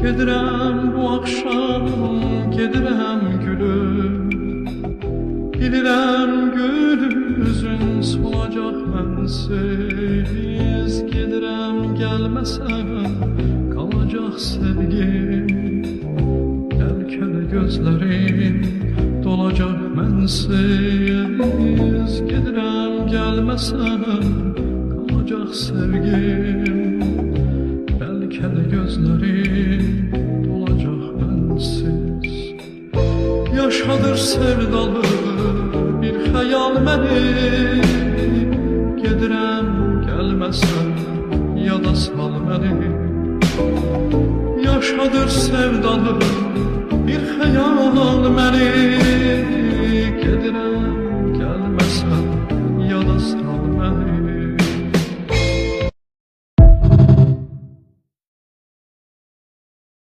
Gedirəm bu axşam, gedirəm gülüm. Bilirəm gül üzün solacaq mənsiz. Gedirəm gəlməsən qalacaq sevgim. Bəlkə də gözlərim dolacaq mənsiz. Gedirəm gəlməsən qalacaq sevgim. Bəlkə də gözlərim dolacaq mənsiz. Yaşadır sevdalı bir xəyal məni. Gedirəm gəlməsən yada sal məni. Yaşadır sevdalı bir xəyal məni.